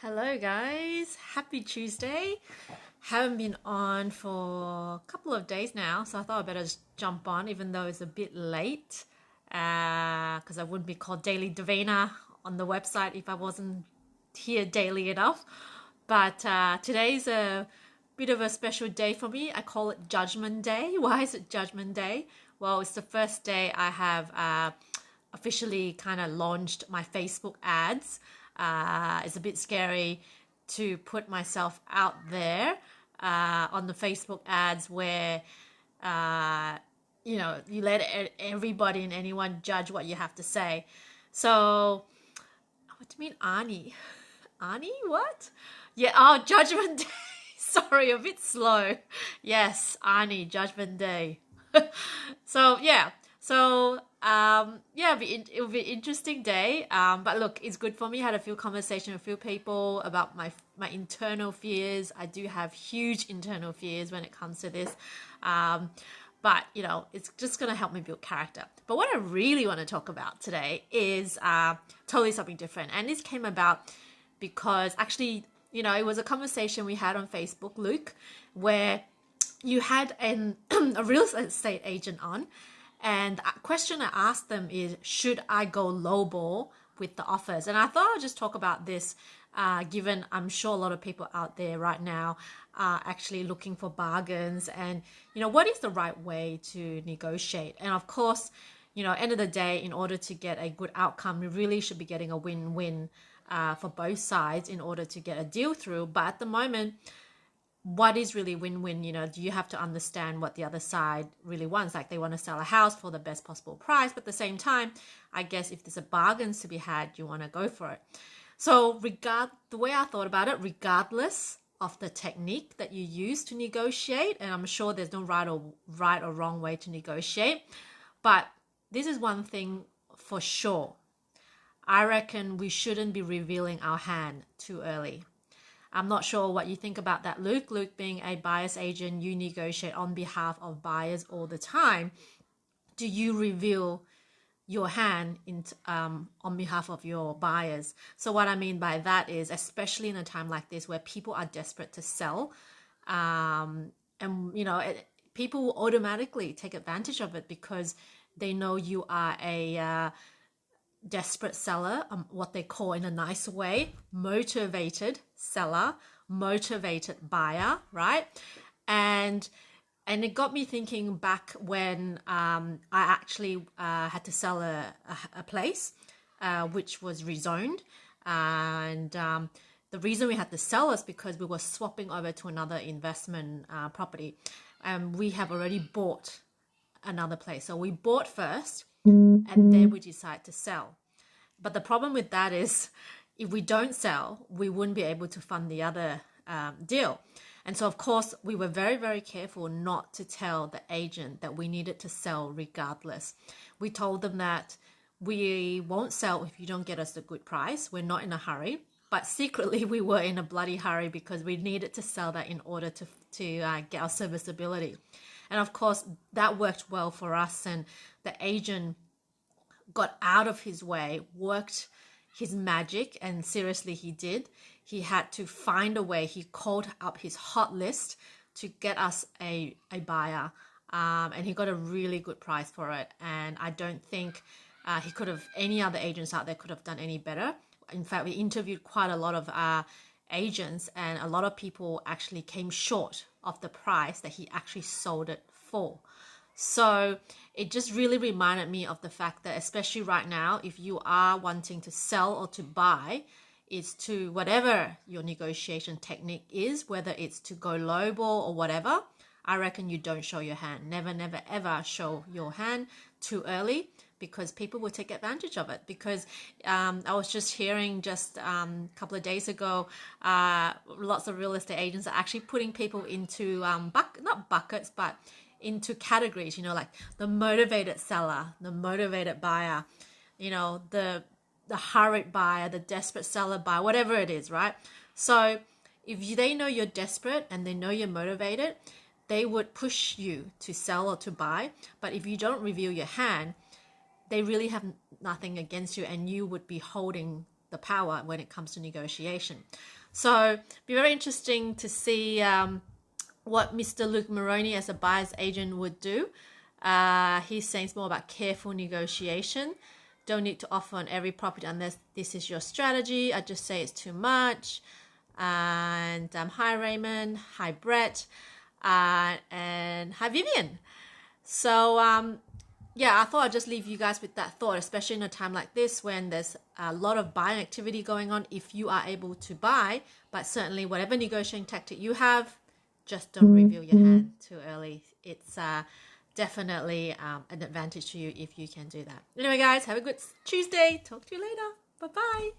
Hello guys, happy Tuesday. Haven't been on for a couple of days now, so I thought I'd better just jump on even though it's a bit late because I wouldn't be called Daily Davina on the website if I wasn't here daily enough. But today's a bit of a special day for me. I call it Judgment Day. Why is it Judgment Day? Well, it's the first day I have officially kind of launched my Facebook ads. It's a bit scary to put myself out there on the Facebook ads where you let everybody and anyone judge what you have to say. So, what do you mean, Arnie? Arnie, what? Yeah, oh, Judgment Day. Sorry, a bit slow. Yes, Arnie, Judgment Day. So yeah, yeah, it'll be an interesting day. But look, it's good for me. I had a few conversations with a few people about my internal fears. I do have huge internal fears when it comes to this. But it's just gonna help me build character. But what I really want to talk about today is totally something different, and this came about because actually, it was a conversation we had on Facebook, Luke, where you had a real estate agent on, and the question I asked them is, should I go lowball with the offers? And I thought I'd just talk about this, given I'm sure a lot of people out there right now are actually looking for bargains, and what is the right way to negotiate? And of course, end of the day, in order to get a good outcome, we really should be getting a win-win for both sides in order to get a deal through. But at the moment, what is really win-win? Do you have to understand what the other side really wants? Like, they want to sell a house for the best possible price, but at the same time, I guess if there's a bargains to be had, you want to go for it. So the way I thought about it, regardless of the technique that you use to negotiate, and I'm sure there's no right or wrong way to negotiate, but this is one thing for sure. I reckon we shouldn't be revealing our hand too early. I'm not sure what you think about that, Luke. Luke, being a buyer's agent, you negotiate on behalf of buyers all the time. Do you reveal your hand on behalf of your buyers? So what I mean by that is, especially in a time like this where people are desperate to sell, and people will automatically take advantage of it because they know you are a desperate seller, what they call, in a nice way, motivated seller, motivated buyer, right? And it got me thinking back when I actually had to sell a place which was rezoned, and the reason we had to sell is because we were swapping over to another investment property, and we have already bought another place. So we bought first, and then we decide to sell. But the problem with that is, if we don't sell, we wouldn't be able to fund the other deal. And so, of course, we were very, very careful not to tell the agent that we needed to sell regardless. We told them that we won't sell if you don't get us a good price. We're not in a hurry. But secretly, we were in a bloody hurry because we needed to sell that in order to get our serviceability. And of course, that worked well for us, and the agent got out of his way, worked his magic, and seriously, he did. He had to find a way. He called up his hot list to get us a buyer, and he got a really good price for it. And I don't think any other agents out there could have done any better. In fact, we interviewed quite a lot of agents, and a lot of people actually came short of the price that he actually sold it for. So it just really reminded me of the fact that, especially right now, if you are wanting to sell or to buy, is to whatever your negotiation technique is, whether it's to go lowball or whatever, I reckon you don't show your hand. Never, never, ever show your hand too early, because people will take advantage of it. Because I was just hearing a couple of days ago, lots of real estate agents are actually putting people into not buckets, but into categories, like the motivated seller, the motivated buyer, the hurried buyer, the desperate seller buyer, whatever it is, right? So if they know you're desperate and they know you're motivated, they would push you to sell or to buy. But if you don't reveal your hand, they really have nothing against you, and you would be holding the power when it comes to negotiation. So be very interesting to see what Mr. Luke Moroney as a buyer's agent would do. He's saying it's more about careful negotiation. Don't need to offer on every property unless this is your strategy. I just say it's too much. And hi Raymond, hi Brett, and hi Vivian. So yeah, I thought I'd just leave you guys with that thought, especially in a time like this when there's a lot of buying activity going on. If you are able to buy, but certainly whatever negotiating tactic you have, just don't reveal your hand too early. It's definitely an advantage to you if you can do that. Anyway, guys, have a good Tuesday. Talk to you later. Bye-bye.